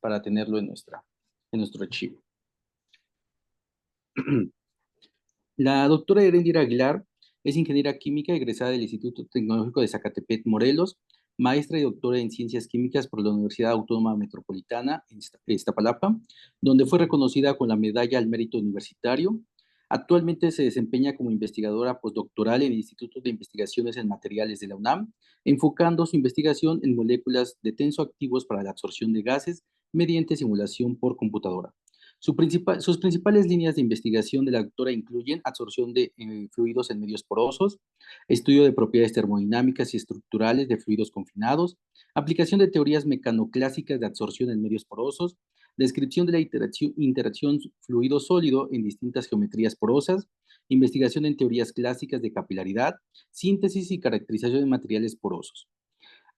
para tenerlo en nuestro archivo. La doctora Erendira Aguilar es ingeniera química egresada del Instituto Tecnológico de Zacatepec, Morelos, maestra y doctora en ciencias químicas por la Universidad Autónoma Metropolitana en Iztapalapa, donde fue reconocida con la Medalla al Mérito Universitario. Actualmente se desempeña como investigadora postdoctoral en el Instituto de Investigaciones en Materiales de la UNAM, enfocando su investigación en moléculas de tensoactivos para la absorción de gases mediante simulación por computadora. Sus principales líneas de investigación de la doctora incluyen absorción de fluidos en medios porosos, estudio de propiedades termodinámicas y estructurales de fluidos confinados, aplicación de teorías mecanoclásicas de absorción en medios porosos, descripción de la interacción fluido-sólido en distintas geometrías porosas, investigación en teorías clásicas de capilaridad, síntesis y caracterización de materiales porosos.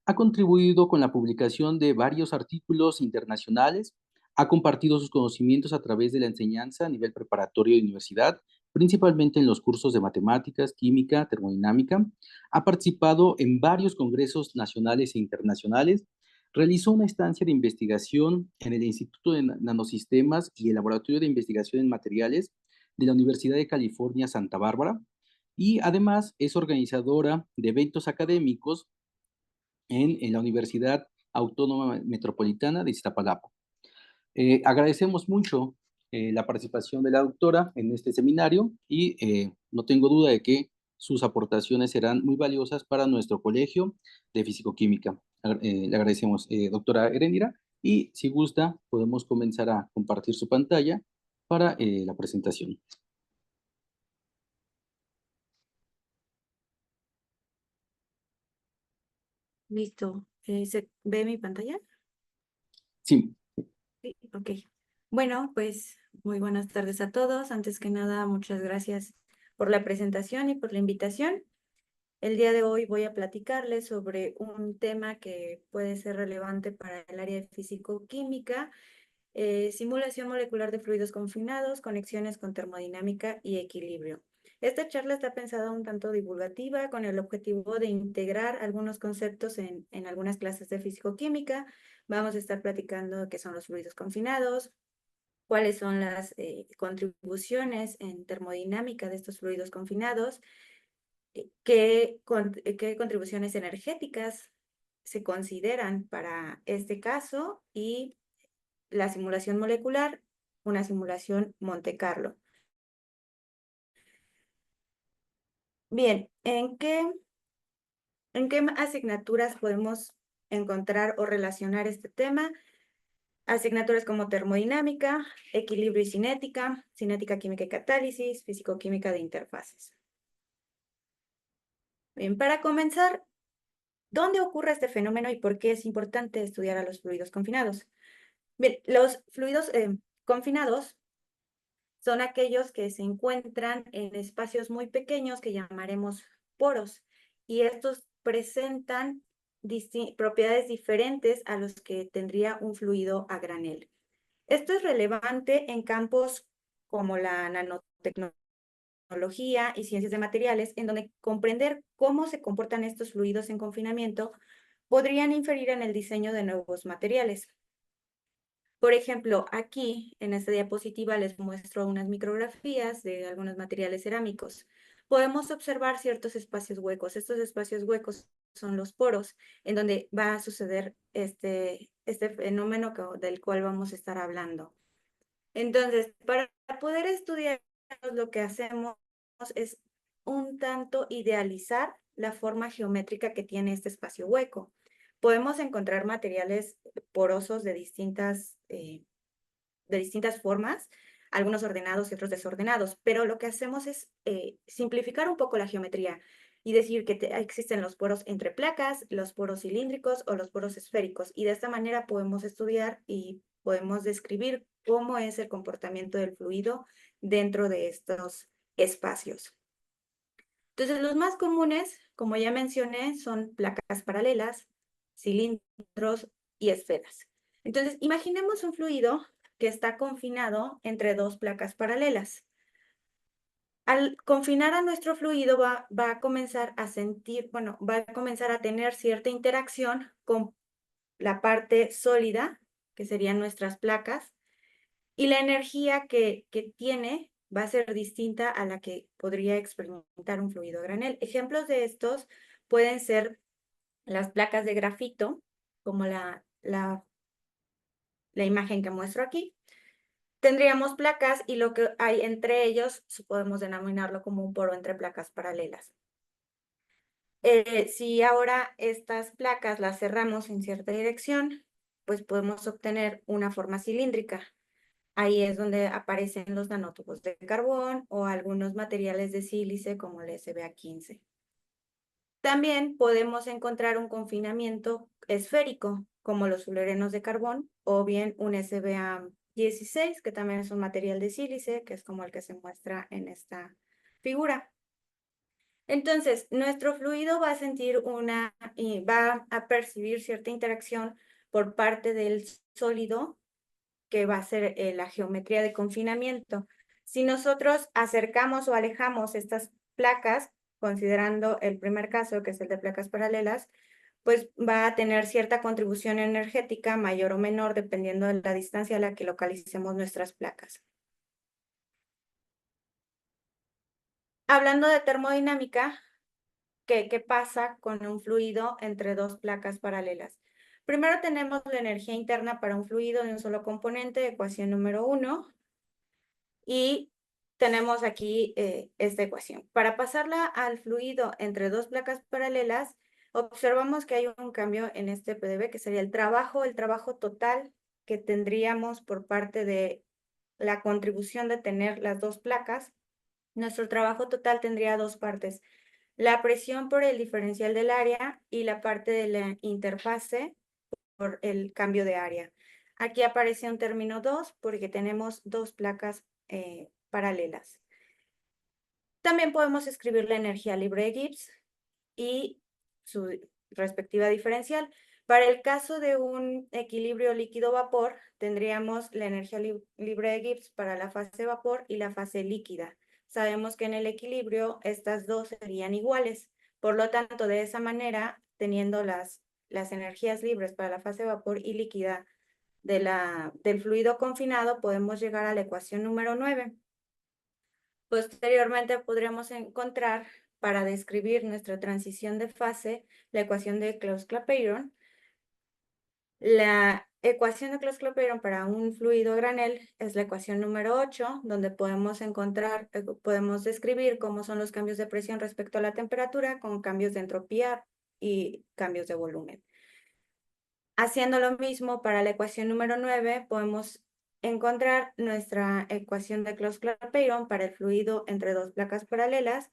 Ha contribuido con la publicación de varios artículos internacionales, ha compartido sus conocimientos a través de la enseñanza a nivel preparatorio de universidad, principalmente en los cursos de matemáticas, química, termodinámica, ha participado en varios congresos nacionales e internacionales, realizó una estancia de investigación en el Instituto de Nanosistemas y el Laboratorio de Investigación en Materiales de la Universidad de California, Santa Bárbara, y además es organizadora de eventos académicos en la Universidad Autónoma Metropolitana de Iztapalapa. Agradecemos mucho la participación de la doctora en este seminario y no tengo duda de que sus aportaciones serán muy valiosas para nuestro colegio de Fisicoquímica. Le agradecemos, doctora Erendira, y si gusta, podemos comenzar a compartir su pantalla para la presentación. Listo. ¿Se ve mi pantalla? Sí. Sí, ok. Bueno, pues muy buenas tardes a todos. Antes que nada, muchas gracias por la presentación y por la invitación. El día de hoy voy a platicarles sobre un tema que puede ser relevante para el área de físico-química, simulación molecular de fluidos confinados, conexiones con termodinámica y equilibrio. Esta charla está pensada un tanto divulgativa con el objetivo de integrar algunos conceptos en algunas clases de físico-química. Vamos a estar platicando qué son los fluidos confinados, cuáles son las contribuciones en termodinámica de estos fluidos confinados, qué contribuciones energéticas se consideran para este caso y la simulación molecular, una simulación Monte Carlo. Bien, ¿en qué asignaturas podemos encontrar o relacionar este tema? Asignaturas como termodinámica, equilibrio y cinética, cinética química y catálisis, físico-química de interfaces. Bien, para comenzar, ¿dónde ocurre este fenómeno y por qué es importante estudiar a los fluidos confinados? Bien, los fluidos confinados son aquellos que se encuentran en espacios muy pequeños que llamaremos poros, y estos presentan propiedades diferentes a los que tendría un fluido a granel. Esto es relevante en campos como la nanotecnología y ciencias de materiales, en donde comprender cómo se comportan estos fluidos en confinamiento podrían inferir en el diseño de nuevos materiales. Por ejemplo, aquí en esta diapositiva les muestro unas micrografías de algunos materiales cerámicos. Podemos observar ciertos espacios huecos. Estos espacios huecos son los poros, en donde va a suceder este fenómeno del cual vamos a estar hablando. Entonces, para poder estudiar, lo que hacemos es un tanto idealizar la forma geométrica que tiene este espacio hueco. Podemos encontrar materiales porosos de distintas formas, algunos ordenados y otros desordenados, pero lo que hacemos es simplificar un poco la geometría y decir que existen los poros entre placas, los poros cilíndricos o los poros esféricos, y de esta manera podemos estudiar y podemos describir cómo es el comportamiento del fluido dentro de estos espacios. Entonces, los más comunes, como ya mencioné, son placas paralelas, cilindros y esferas. Entonces, imaginemos un fluido que está confinado entre dos placas paralelas. Al confinar a nuestro fluido va a comenzar a va a comenzar a tener cierta interacción con la parte sólida que serían nuestras placas, y la energía que tiene va a ser distinta a la que podría experimentar un fluido a granel. Ejemplos de estos pueden ser las placas de grafito, como la imagen que muestro aquí. Tendríamos placas y lo que hay entre ellos podemos denominarlo como un poro entre placas paralelas. Si ahora estas placas las cerramos en cierta dirección, pues podemos obtener una forma cilíndrica. Ahí es donde aparecen los nanotubos de carbón o algunos materiales de sílice como el SBA15. También podemos encontrar un confinamiento esférico, como los fullerenos de carbón, o bien un SBA16, que también es un material de sílice, que es como el que se muestra en esta figura. Entonces, nuestro fluido va a sentir y va a percibir cierta interacción por parte del sólido, que va a ser la geometría de confinamiento. Si nosotros acercamos o alejamos estas placas, considerando el primer caso, que es el de placas paralelas, pues va a tener cierta contribución energética, mayor o menor, dependiendo de la distancia a la que localicemos nuestras placas. Hablando de termodinámica, ¿qué pasa con un fluido entre dos placas paralelas? Primero tenemos la energía interna para un fluido de un solo componente, ecuación número 1, y tenemos aquí esta ecuación. Para pasarla al fluido entre dos placas paralelas, observamos que hay un cambio en este PdV, que sería el trabajo total que tendríamos por parte de la contribución de tener las dos placas. Nuestro trabajo total tendría dos partes: la presión por el diferencial del área y la parte de la interfase por el cambio de área. Aquí aparece un término 2 porque tenemos dos placas paralelas. También podemos escribir la energía libre de Gibbs y su respectiva diferencial. Para el caso de un equilibrio líquido-vapor, tendríamos la energía libre de Gibbs para la fase vapor y la fase líquida. Sabemos que en el equilibrio estas dos serían iguales. Por lo tanto, de esa manera, teniendo las energías libres para la fase vapor y líquida del fluido confinado, podemos llegar a la ecuación número 9. Posteriormente podríamos encontrar, para describir nuestra transición de fase, la ecuación de Claus-Clapeyron. La ecuación de Claus-Clapeyron para un fluido a granel es la ecuación número 8, donde podemos describir cómo son los cambios de presión respecto a la temperatura con cambios de entropía y cambios de volumen. Haciendo lo mismo para la ecuación número 9, podemos encontrar nuestra ecuación de Claus-Clapeyron para el fluido entre dos placas paralelas.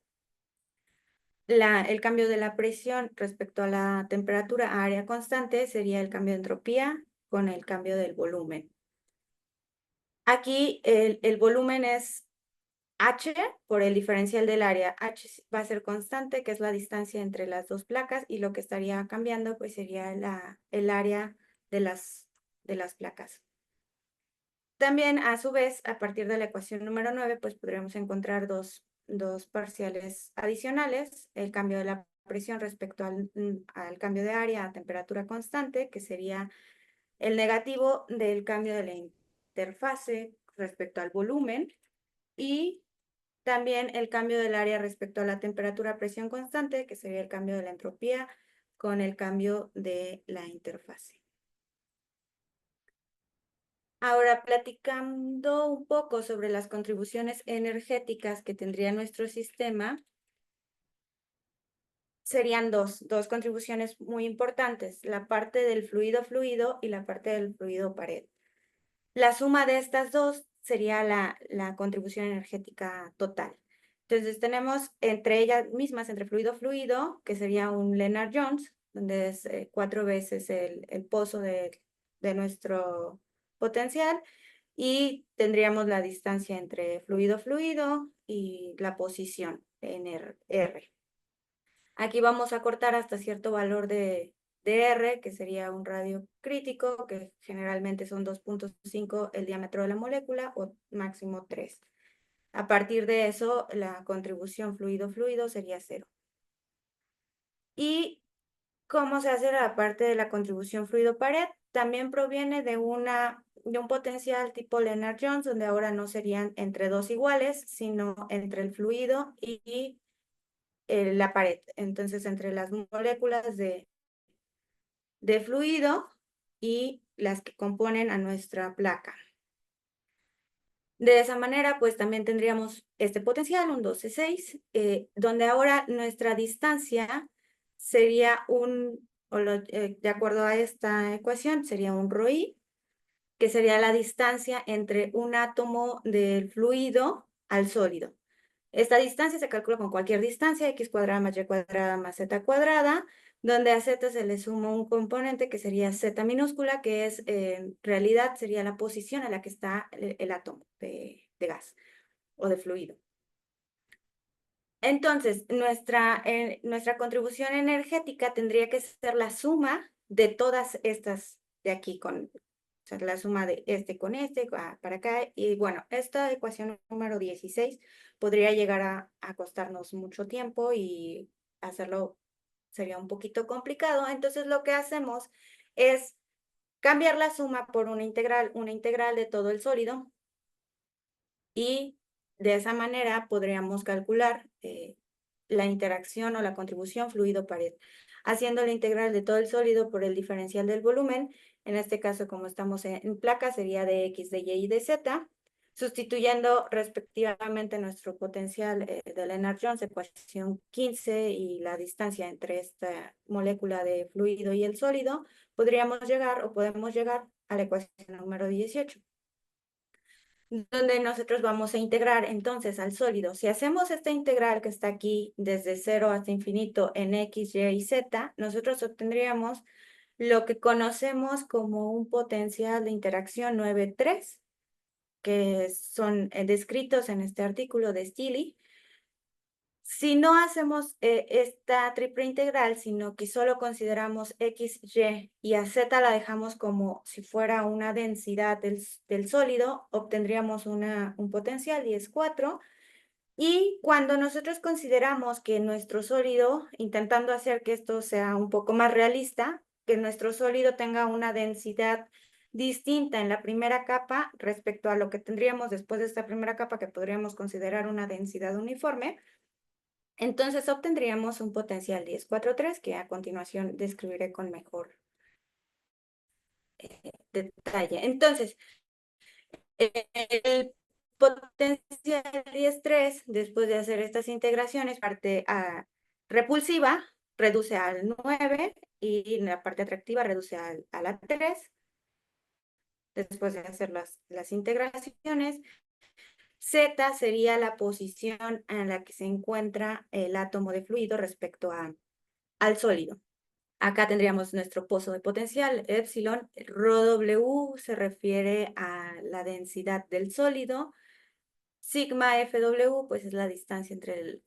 El cambio de la presión respecto a la temperatura a área constante sería el cambio de entropía con el cambio del volumen. Aquí el volumen es H por el diferencial del área. H va a ser constante, que es la distancia entre las dos placas, y lo que estaría cambiando pues sería el área de las placas. También, a su vez, a partir de la ecuación número 9, pues podríamos encontrar dos parciales adicionales: el cambio de la presión respecto al cambio de área a temperatura constante, que sería el negativo del cambio de la interfase respecto al volumen, y también el cambio del área respecto a la temperatura a presión constante, que sería el cambio de la entropía con el cambio de la interfase. Ahora, platicando un poco sobre las contribuciones energéticas que tendría nuestro sistema, serían dos contribuciones muy importantes: la parte del fluido-fluido y la parte del fluido-pared. La suma de estas dos sería la contribución energética total. Entonces tenemos entre ellas mismas, entre fluido-fluido, que sería un Lennard-Jones, donde es 4 veces el pozo de nuestro potencial, y tendríamos la distancia entre fluido-fluido y la posición en R. Aquí vamos a cortar hasta cierto valor de R, que sería un radio crítico, que generalmente son 2.5 el diámetro de la molécula, o máximo 3. A partir de eso, la contribución fluido-fluido sería 0. Y cómo se hace la parte de la contribución fluido-pared. También proviene de un potencial tipo Lennard-Jones, donde ahora no serían entre dos iguales, sino entre el fluido y la pared. Entonces, entre las moléculas de fluido y las que componen a nuestra placa. De esa manera, pues también tendríamos este potencial, un 12,6, donde ahora nuestra distancia sería de acuerdo a esta ecuación, sería un ρI, que sería la distancia entre un átomo del fluido al sólido. Esta distancia se calcula con cualquier distancia, x cuadrada más y cuadrada más z cuadrada, donde a z se le suma un componente que sería z minúscula, que es en realidad sería la posición a la que está el átomo de gas o de fluido. Entonces, nuestra contribución energética tendría que ser la suma de todas estas de aquí, o sea, la suma de este con este, para acá. Y bueno, esta ecuación número 16 podría llegar a costarnos mucho tiempo y hacerlo sería un poquito complicado. Entonces, lo que hacemos es cambiar la suma por una integral de todo el sólido, y de esa manera podríamos calcular la interacción o la contribución fluido-pared, haciendo la integral de todo el sólido por el diferencial del volumen. En este caso, como estamos en placa, sería de x, de y y de z, sustituyendo respectivamente nuestro potencial de Lennard-Jones, ecuación 15, y la distancia entre esta molécula de fluido y el sólido, podemos llegar a la ecuación número 18. Donde nosotros vamos a integrar entonces al sólido. Si hacemos esta integral que está aquí desde 0 hasta infinito en x, y y z, nosotros obtendríamos lo que conocemos como un potencial de interacción 9,3, que son descritos en este artículo de Stille. Si no hacemos esta triple integral, sino que solo consideramos x, y a z la dejamos como si fuera una densidad del sólido, obtendríamos un potencial 10,4. Y cuando nosotros consideramos que nuestro sólido, intentando hacer que esto sea un poco más realista, que nuestro sólido tenga una densidad distinta en la primera capa respecto a lo que tendríamos después de esta primera capa, que podríamos considerar una densidad uniforme, entonces obtendríamos un potencial 10,43, que a continuación describiré con mejor detalle. Entonces, el potencial 10,3, después de hacer estas integraciones, parte repulsiva reduce al 9 y la parte atractiva reduce a la 3. Después de hacer las integraciones, Z sería la posición en la que se encuentra el átomo de fluido respecto al sólido. Acá tendríamos nuestro pozo de potencial, epsilon. ρW se refiere a la densidad del sólido. Sigma FW, pues es la distancia entre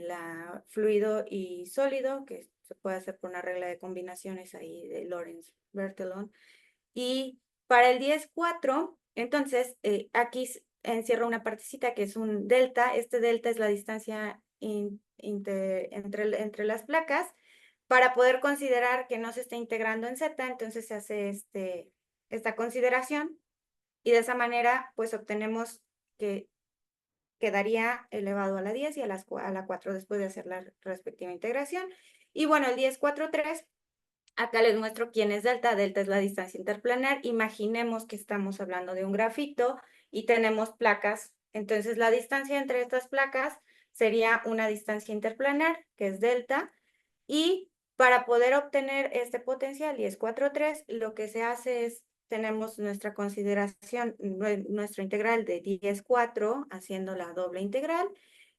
la fluido y sólido, que se puede hacer por una regla de combinaciones ahí de Lorentz-Berthelon. Y para el 10,4, entonces, aquí encierra una partecita que es un delta. Este delta es la distancia entre las placas. Para poder considerar que no se está integrando en Z, entonces se hace esta consideración, y de esa manera pues obtenemos que quedaría elevado a la 10 y a la 4 después de hacer la respectiva integración. Y bueno, el 10,43, acá les muestro quién es delta. Delta es la distancia interplanar. Imaginemos que estamos hablando de un grafito y tenemos placas. Entonces la distancia entre estas placas sería una distancia interplanar, que es delta, y para poder obtener este potencial 10,43, lo que se hace es, tenemos nuestra consideración, nuestro integral de 10,4, haciendo la doble integral,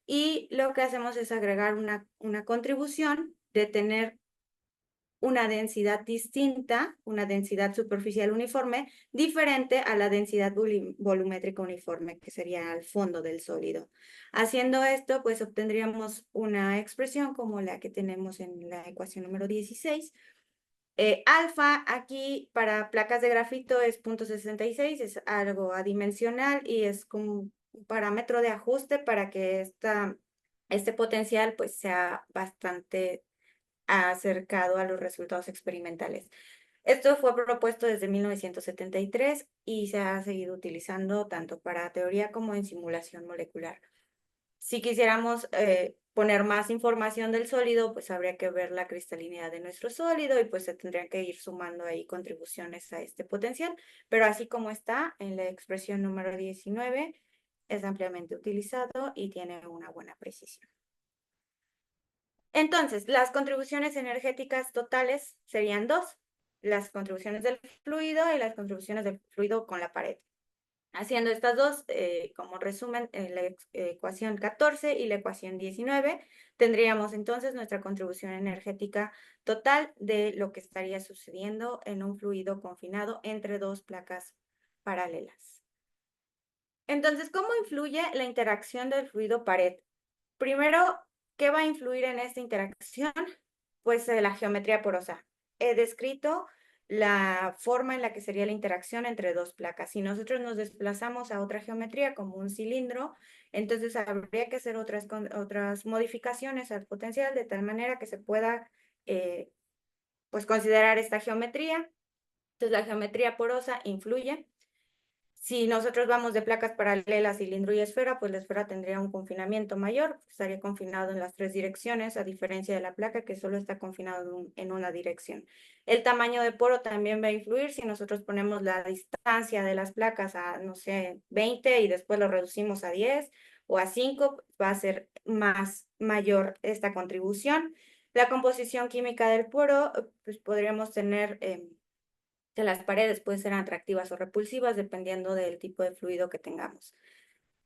y lo que hacemos es agregar una contribución de tener una densidad distinta, una densidad superficial uniforme, diferente a la densidad volumétrica uniforme, que sería al fondo del sólido. Haciendo esto, pues obtendríamos una expresión como la que tenemos en la ecuación número 16. Alfa aquí para placas de grafito es 0,66, es algo adimensional y es como un parámetro de ajuste para que este potencial pues sea bastante acercado a los resultados experimentales. Esto fue propuesto desde 1973 y se ha seguido utilizando tanto para teoría como en simulación molecular. Si quisiéramos poner más información del sólido, pues habría que ver la cristalinidad de nuestro sólido y pues se tendrían que ir sumando ahí contribuciones a este potencial, pero así como está en la expresión número 19, es ampliamente utilizado y tiene una buena precisión. Entonces, las contribuciones energéticas totales serían dos, las contribuciones del fluido y las contribuciones del fluido con la pared. Haciendo estas dos, como resumen, la ecuación 14 y la ecuación 19, tendríamos entonces nuestra contribución energética total de lo que estaría sucediendo en un fluido confinado entre dos placas paralelas. Entonces, ¿cómo influye la interacción del fluido pared? Primero, ¿qué va a influir en esta interacción? Pues la geometría porosa. He descrito la forma en la que sería la interacción entre dos placas. Si nosotros nos desplazamos a otra geometría como un cilindro, entonces habría que hacer otras modificaciones al potencial de tal manera que se pueda pues considerar esta geometría. Entonces la geometría porosa influye. Si nosotros vamos de placas paralelas, cilindro y esfera, pues la esfera tendría un confinamiento mayor, estaría confinado en las tres direcciones, a diferencia de la placa que solo está confinado en una dirección. El tamaño de poro también va a influir. Si nosotros ponemos la distancia de las placas a, no sé, 20 y después lo reducimos a 10 o a 5, va a ser mayor esta contribución. La composición química del poro, pues podríamos tener que las paredes pueden ser atractivas o repulsivas dependiendo del tipo de fluido que tengamos.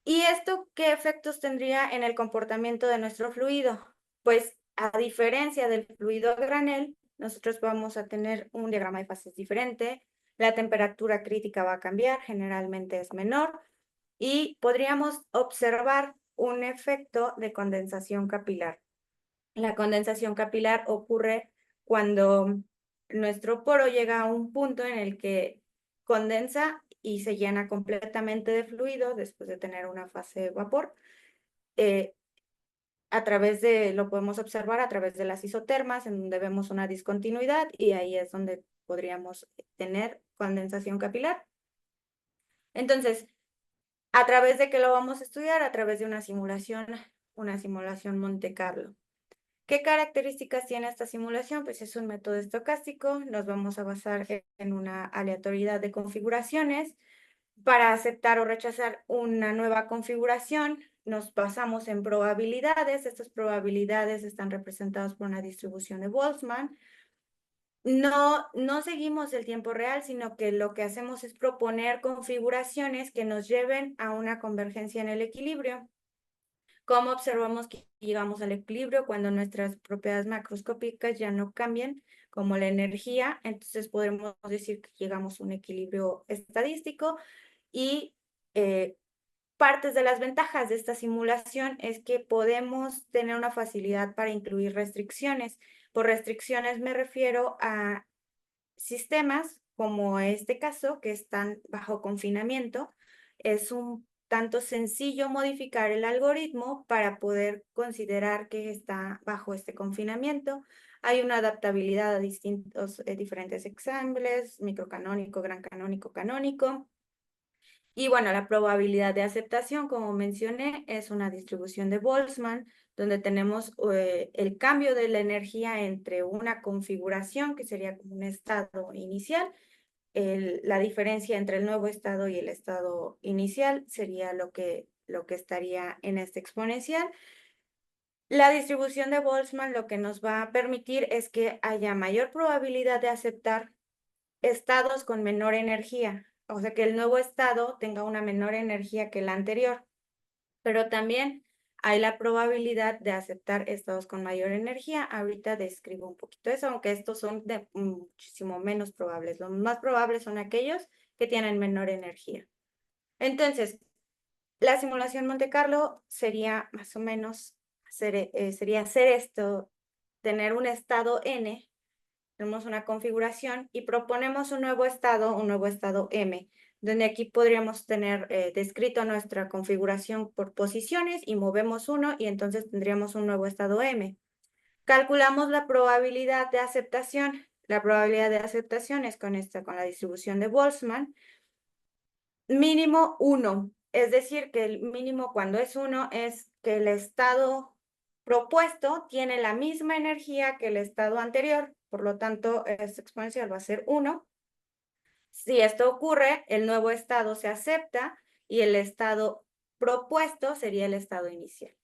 ¿Y esto qué efectos tendría en el comportamiento de nuestro fluido? Pues a diferencia del fluido a granel, nosotros vamos a tener un diagrama de fases diferente, la temperatura crítica va a cambiar, generalmente es menor, y podríamos observar un efecto de condensación capilar. La condensación capilar ocurre cuando nuestro poro llega a un punto en el que condensa y se llena completamente de fluido después de tener una fase de vapor. Lo podemos observar a través de las isotermas, en donde vemos una discontinuidad y ahí es donde podríamos tener condensación capilar. Entonces, ¿a través de qué lo vamos a estudiar? A través de una simulación Monte Carlo. ¿Qué características tiene esta simulación? Pues es un método estocástico, nos vamos a basar en una aleatoriedad de configuraciones. Para aceptar o rechazar una nueva configuración, nos basamos en probabilidades. Estas probabilidades están representadas por una distribución de Boltzmann. No seguimos el tiempo real, sino que lo que hacemos es proponer configuraciones que nos lleven a una convergencia en el equilibrio. ¿Cómo observamos que llegamos al equilibrio cuando nuestras propiedades macroscópicas ya no cambian, como la energía? Entonces podemos decir que llegamos a un equilibrio estadístico y partes de las ventajas de esta simulación es que podemos tener una facilidad para incluir restricciones. Por restricciones me refiero a sistemas como este caso, que están bajo confinamiento. Es un tanto sencillo modificar el algoritmo para poder considerar que está bajo este confinamiento. Hay una adaptabilidad a diferentes ensambles, microcanónico, gran canónico, canónico. Y bueno, la probabilidad de aceptación, como mencioné, es una distribución de Boltzmann, donde tenemos el cambio de la energía entre una configuración, que sería como un estado inicial. La diferencia entre el nuevo estado y el estado inicial sería lo que estaría en este exponencial. La distribución de Boltzmann lo que nos va a permitir es que haya mayor probabilidad de aceptar estados con menor energía, o sea, que el nuevo estado tenga una menor energía que el anterior, pero también hay la probabilidad de aceptar estados con mayor energía. Ahorita describo un poquito eso, aunque estos son muchísimo menos probables. Los más probables son aquellos que tienen menor energía. Entonces, la simulación Monte Carlo sería más o menos sería hacer esto, tener un estado n. Tenemos una configuración y proponemos un nuevo estado M, donde aquí podríamos tener descrito nuestra configuración por posiciones y movemos uno y entonces tendríamos un nuevo estado M. calculamos la probabilidad de aceptación. La probabilidad de aceptación es con la distribución de Boltzmann. Mínimo 1, es decir, que el mínimo cuando es 1 es que el estado propuesto tiene la misma energía que el estado anterior, por lo tanto, esta exponencial va a ser 1. Si esto ocurre, el nuevo estado se acepta y el estado propuesto sería el estado inicial.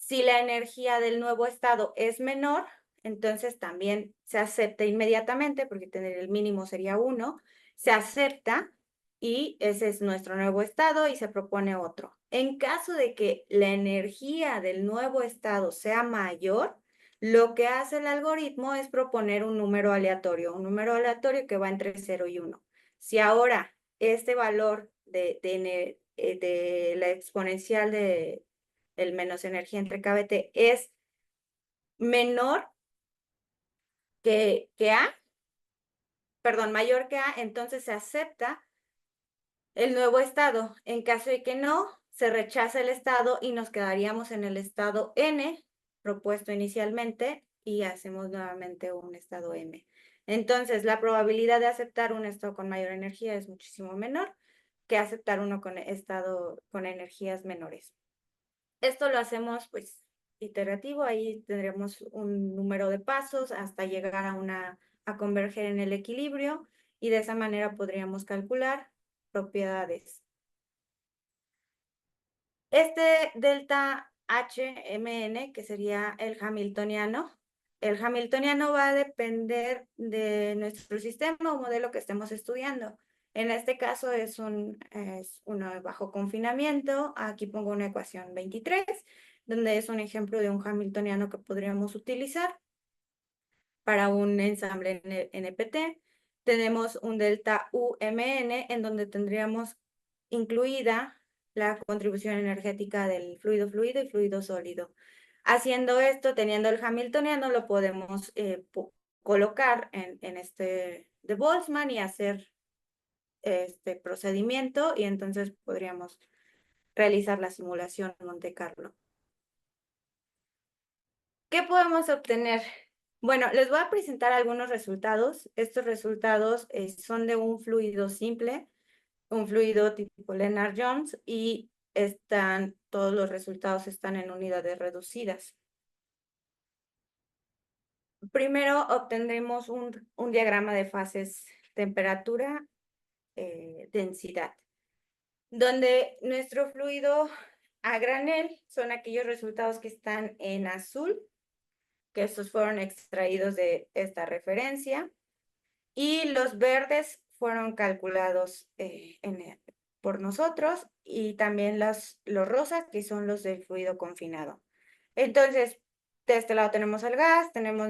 Si la energía del nuevo estado es menor, entonces también se acepta inmediatamente, porque tener el mínimo sería 1, se acepta y ese es nuestro nuevo estado y se propone otro. En caso de que la energía del nuevo estado sea mayor, lo que hace el algoritmo es proponer un número aleatorio que va entre 0 y 1. Si ahora este valor de la exponencial de el menos energía entre KBT es menor que A, perdón, mayor que A, entonces se acepta el nuevo estado. En caso de que no, se rechaza el estado y nos quedaríamos en el estado N, propuesto inicialmente, y hacemos nuevamente un estado M. Entonces, la probabilidad de aceptar un estado con mayor energía es muchísimo menor que aceptar uno con estado con energías menores. Esto lo hacemos, pues, iterativo. Ahí tendremos un número de pasos hasta llegar a converger en el equilibrio, y de esa manera podríamos calcular propiedades. Este delta HMN, que sería el hamiltoniano va a depender de nuestro sistema o modelo que estemos estudiando. En este caso es uno bajo confinamiento. Aquí pongo una ecuación 23, donde es un ejemplo de un hamiltoniano que podríamos utilizar para un ensamble NPT. Tenemos un delta UMN, en donde tendríamos incluida la contribución energética del fluido fluido y fluido sólido. Haciendo esto, teniendo el hamiltoniano, lo podemos colocar en este de Boltzmann y hacer este procedimiento, y entonces podríamos realizar la simulación Monte Carlo. ¿Qué podemos obtener? Bueno, les voy a presentar algunos resultados. Estos resultados son de un fluido simple, un fluido tipo Lennard-Jones, y todos los resultados están en unidades reducidas. Primero obtendremos un diagrama de fases temperatura, densidad, donde nuestro fluido a granel son aquellos resultados que están en azul, que estos fueron extraídos de esta referencia, y los verdes fueron calculados por nosotros, y también los rosas, que son los del fluido confinado. Entonces, de este lado tenemos el gas, tenemos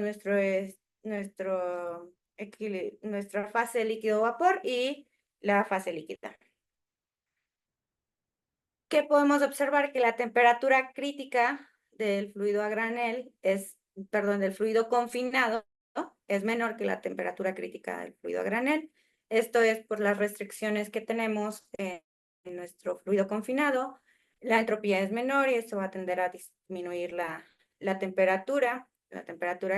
nuestra fase líquido-vapor y la fase líquida. ¿Qué podemos observar? Que la temperatura crítica del fluido a granel del fluido confinado, ¿no?, es menor que la temperatura crítica del fluido a granel. Esto es por las restricciones que tenemos en nuestro fluido confinado. La entropía es menor y esto va a tender a disminuir la temperatura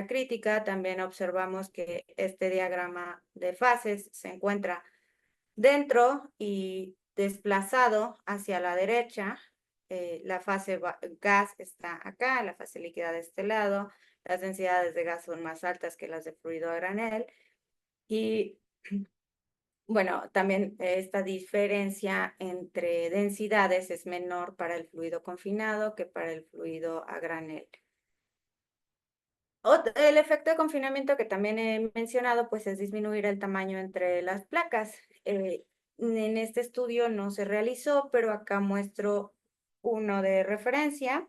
crítica. También observamos que este diagrama de fases se encuentra dentro y desplazado hacia la derecha. La fase gas está acá, la fase líquida de este lado. Las densidades de gas son más altas que las de fluido a granel. Y bueno, también esta diferencia entre densidades es menor para el fluido confinado que para el fluido a granel. El efecto de confinamiento que también he mencionado, pues, es disminuir el tamaño entre las placas. En este estudio no se realizó, pero acá muestro uno de referencia.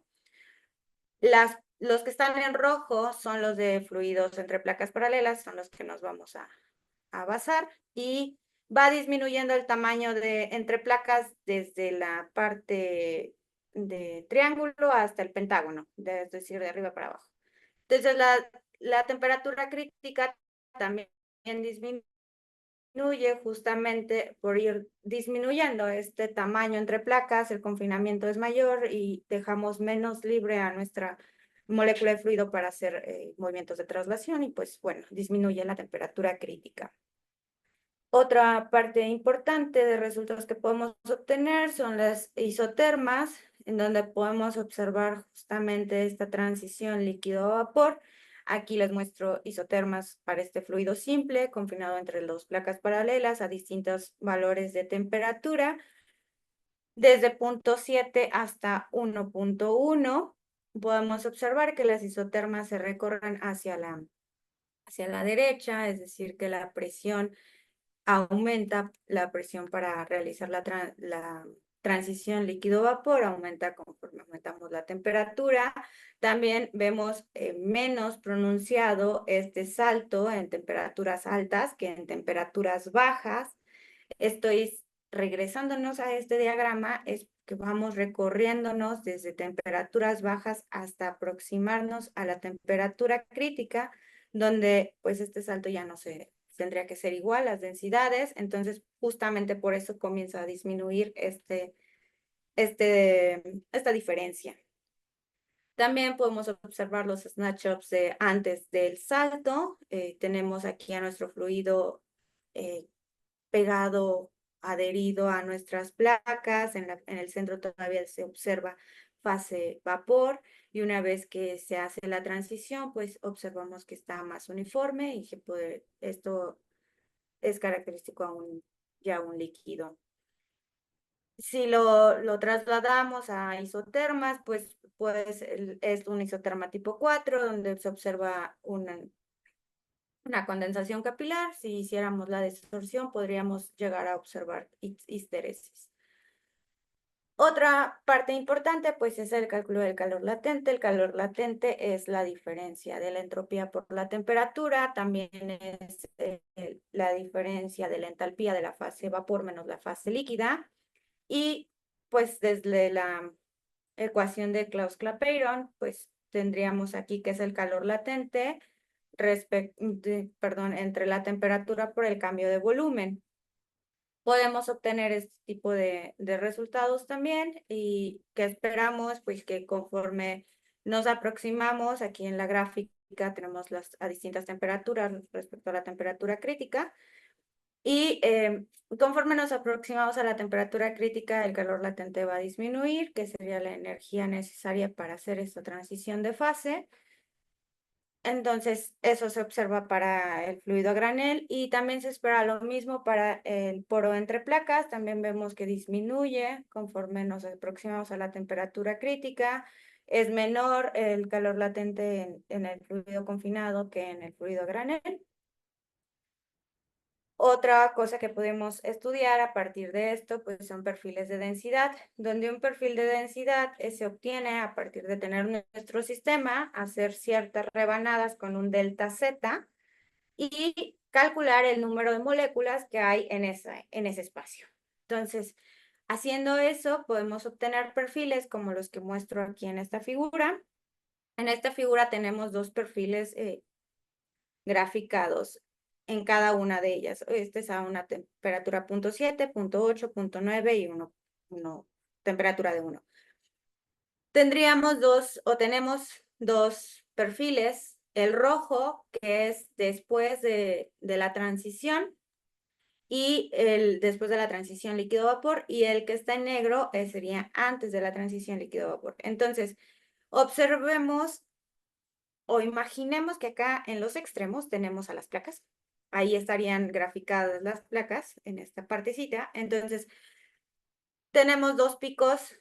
Los que están en rojo son los de fluidos entre placas paralelas, son los que nos vamos a basar, y va disminuyendo el tamaño entre placas desde la parte de triángulo hasta el pentágono, es decir, de arriba para abajo. Entonces, la temperatura crítica también disminuye justamente por ir disminuyendo este tamaño entre placas. El confinamiento es mayor y dejamos menos libre a nuestra molécula de fluido para hacer movimientos de traslación y pues bueno, disminuye la temperatura crítica. Otra parte importante de resultados que podemos obtener son las isotermas, en donde podemos observar justamente esta transición líquido a vapor. Aquí les muestro isotermas para este fluido simple, confinado entre dos placas paralelas a distintos valores de temperatura, desde 0.7 hasta 1.1. Podemos observar que las isotermas se recorren hacia la derecha, es decir, que la presión aumenta, la presión para realizar la transición líquido-vapor aumenta conforme aumentamos la temperatura. También vemos menos pronunciado este salto en temperaturas altas que en temperaturas bajas. Estoy regresándonos a este diagrama, es que vamos recorriéndonos desde temperaturas bajas hasta aproximarnos a la temperatura crítica, donde pues este salto ya no se tendría que ser igual, las densidades, entonces justamente por eso comienza a disminuir esta diferencia. También podemos observar los snapshots de antes del salto. Tenemos aquí a nuestro fluido pegado, adherido a nuestras placas. En el centro todavía se observa fase vapor y una vez que se hace la transición, pues observamos que está más uniforme y que esto es característico a ya un líquido. Si lo trasladamos a isotermas, pues es un isoterma tipo 4, donde se observa una condensación capilar. Si hiciéramos la distorsión, podríamos llegar a observar histeresis. Otra parte importante, pues, es el cálculo del calor latente. El calor latente es la diferencia de la entropía por la temperatura, también es la diferencia de la entalpía de la fase vapor menos la fase líquida. Y, pues, desde la ecuación de Claus-Clapeyron, pues, tendríamos aquí que es el calor latente entre la temperatura por el cambio de volumen. Podemos obtener este tipo de resultados también y que esperamos, pues que conforme nos aproximamos, aquí en la gráfica tenemos a distintas temperaturas respecto a la temperatura crítica, y conforme nos aproximamos a la temperatura crítica, el calor latente va a disminuir, que sería la energía necesaria para hacer esta transición de fase. Entonces, eso se observa para el fluido a granel y también se espera lo mismo para el poro entre placas. También vemos que disminuye conforme nos aproximamos a la temperatura crítica. Es menor el calor latente en el fluido confinado que en el fluido a granel. Otra cosa que podemos estudiar a partir de esto, pues son perfiles de densidad, donde un perfil de densidad se obtiene a partir de tener nuestro sistema, hacer ciertas rebanadas con un delta Z y calcular el número de moléculas que hay en ese espacio. Entonces, haciendo eso, podemos obtener perfiles como los que muestro aquí en esta figura. En esta figura tenemos dos perfiles graficados en cada una de ellas. Este es a una temperatura 0.7, 0.8, 0.9 y temperatura de 1. Tenemos dos perfiles. El rojo, que es después de la transición, y después de la transición líquido-vapor, y el que está en negro sería antes de la transición líquido-vapor. Entonces, observemos o imaginemos que acá en los extremos tenemos a las placas. Ahí estarían graficadas las placas en esta partecita. Entonces, tenemos dos picos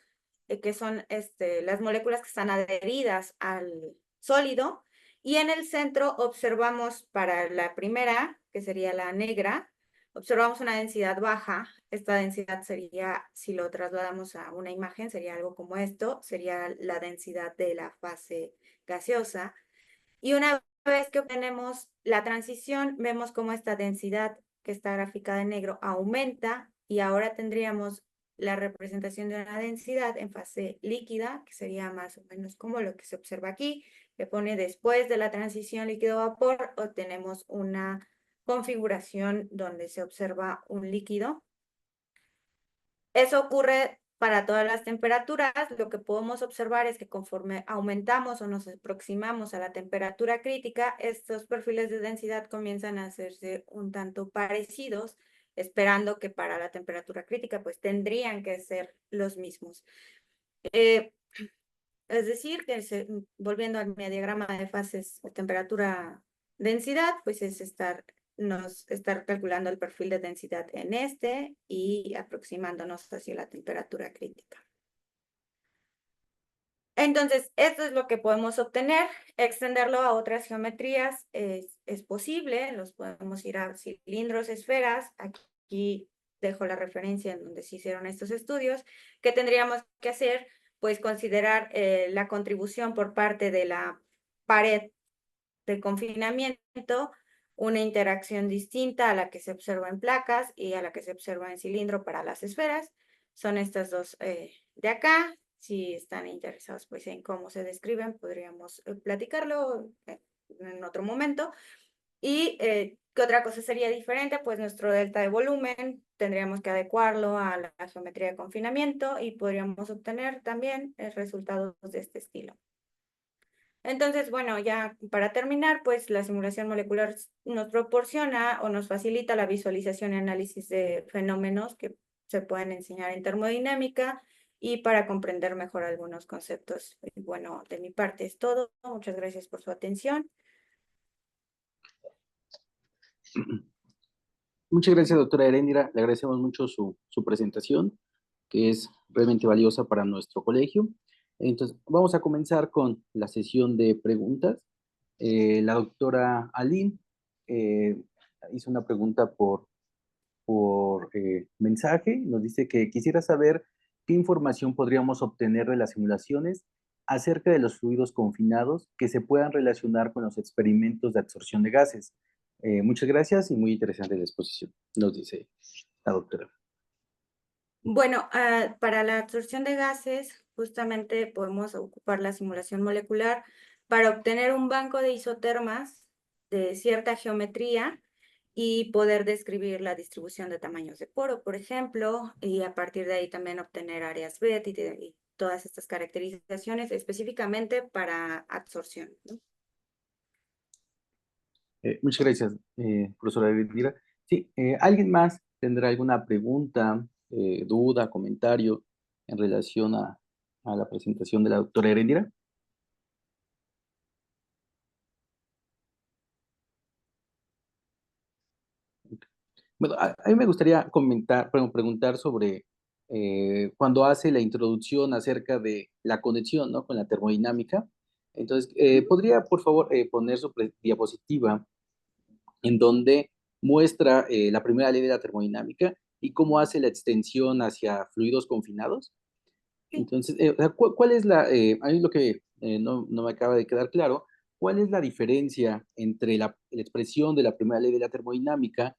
que son las moléculas que están adheridas al sólido. Y en el centro observamos para la primera, que sería la negra, observamos una densidad baja. Esta densidad sería, si lo trasladamos a una imagen, sería algo como esto. Sería la densidad de la fase gaseosa. Y una vez que obtenemos la transición, vemos cómo esta densidad que está graficada en negro aumenta y ahora tendríamos la representación de una densidad en fase líquida, que sería más o menos como lo que se observa aquí, que pone después de la transición líquido-vapor, obtenemos una configuración donde se observa un líquido. Eso ocurre para todas las temperaturas, lo que podemos observar es que conforme aumentamos o nos aproximamos a la temperatura crítica, estos perfiles de densidad comienzan a hacerse un tanto parecidos, esperando que para la temperatura crítica pues tendrían que ser los mismos. Es decir, que volviendo a mi diagrama de fases de temperatura-densidad, pues es estar calculando el perfil de densidad en este y aproximándonos hacia la temperatura crítica. Entonces, esto es lo que podemos obtener. Extenderlo a otras geometrías es posible. Los podemos ir a cilindros, esferas. Aquí dejo la referencia en donde se hicieron estos estudios. ¿Qué tendríamos que hacer? Pues considerar la contribución por parte de la pared de confinamiento, una interacción distinta a la que se observa en placas y a la que se observa en cilindro para las esferas. Son estas dos de acá. Si están interesados pues en cómo se describen, podríamos platicarlo en otro momento. Y ¿qué otra cosa sería diferente? Pues nuestro delta de volumen tendríamos que adecuarlo a la geometría de confinamiento y podríamos obtener también resultados de este estilo. Entonces, bueno, ya para terminar, pues la simulación molecular nos proporciona o nos facilita la visualización y análisis de fenómenos que se pueden enseñar en termodinámica y para comprender mejor algunos conceptos. Bueno, de mi parte es todo. Muchas gracias por su atención. Muchas gracias, doctora Heréndira. Le agradecemos mucho su presentación, que es realmente valiosa para nuestro colegio. Entonces, vamos a comenzar con la sesión de preguntas. La doctora Aline hizo una pregunta por mensaje. Nos dice que quisiera saber qué información podríamos obtener de las simulaciones acerca de los fluidos confinados que se puedan relacionar con los experimentos de absorción de gases. Muchas gracias y muy interesante la exposición, nos dice la doctora. Bueno, para la absorción de gases, justamente podemos ocupar la simulación molecular para obtener un banco de isotermas de cierta geometría y poder describir la distribución de tamaños de poro, por ejemplo, y a partir de ahí también obtener áreas BET y todas estas caracterizaciones específicamente para absorción, ¿no? Muchas gracias, profesora Elvira. Sí, ¿alguien más tendrá alguna pregunta, duda, comentario en relación a la presentación de la doctora Erendira? Bueno, a mí me gustaría preguntar sobre cuando hace la introducción acerca de la conexión, ¿no?, con la termodinámica. Entonces, ¿podría, por favor, poner su diapositiva en donde muestra la primera ley de la termodinámica y cómo hace la extensión hacia fluidos confinados? Sí. Entonces, o sea, ¿cuál es a mí lo que no me acaba de quedar claro, cuál es la diferencia entre la expresión de la primera ley de la termodinámica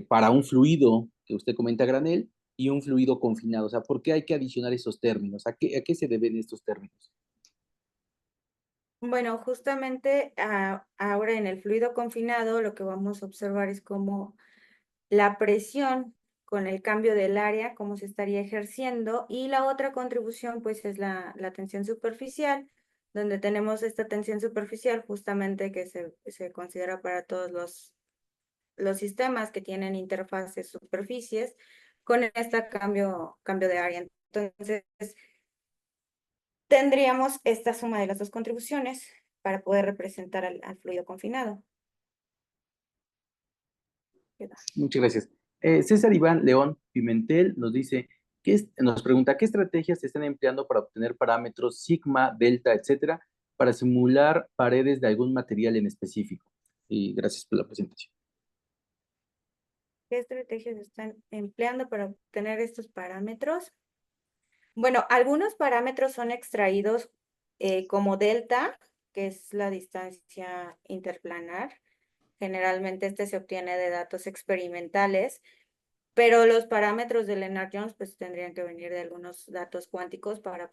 para un fluido que usted comenta a granel y un fluido confinado? O sea, ¿por qué hay que adicionar esos términos? ¿A qué se deben estos términos? Bueno, justamente ahora en el fluido confinado lo que vamos a observar es cómo la presión con el cambio del área, cómo se estaría ejerciendo, y la otra contribución pues es la tensión superficial, donde tenemos esta tensión superficial justamente que se considera para todos los sistemas que tienen interfaces superficies con este cambio de área. Entonces, tendríamos esta suma de las dos contribuciones para poder representar al fluido confinado. Muchas gracias. César Iván León Pimentel nos dice, nos pregunta, ¿qué estrategias se están empleando para obtener parámetros sigma, delta, etcétera, para simular paredes de algún material en específico? Y gracias por la presentación. ¿Qué estrategias están empleando para obtener estos parámetros? Bueno, algunos parámetros son extraídos como delta, que es la distancia interplanar. Generalmente este se obtiene de datos experimentales, pero los parámetros de Lennard-Jones pues tendrían que venir de algunos datos cuánticos para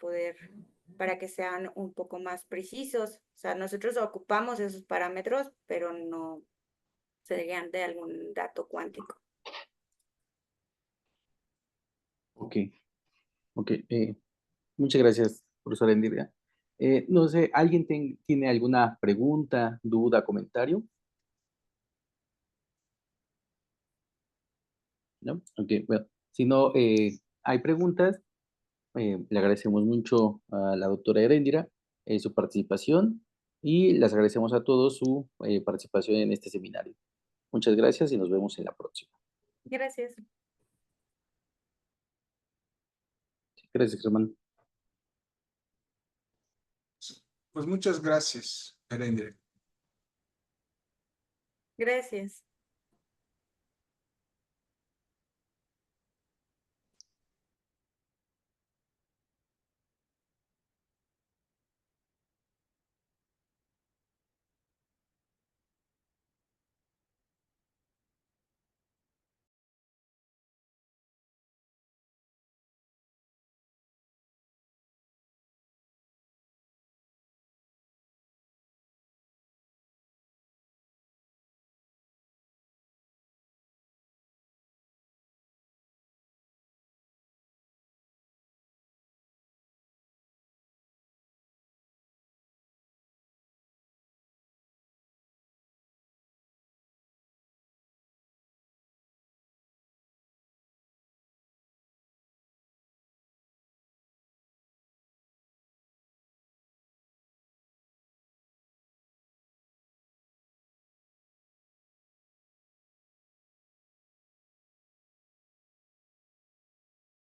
que sean un poco más precisos. O sea, nosotros ocupamos esos parámetros, pero no serían de algún dato cuántico. Ok. Ok, muchas gracias, profesora Endira. No sé, ¿alguien tiene alguna pregunta, duda, comentario? ¿No? Ok, bueno, si no hay preguntas, le agradecemos mucho a la doctora Erendira su participación y les agradecemos a todos su participación en este seminario. Muchas gracias y nos vemos en la próxima. Gracias. Gracias, Germán. Pues muchas gracias, Erendira. Gracias.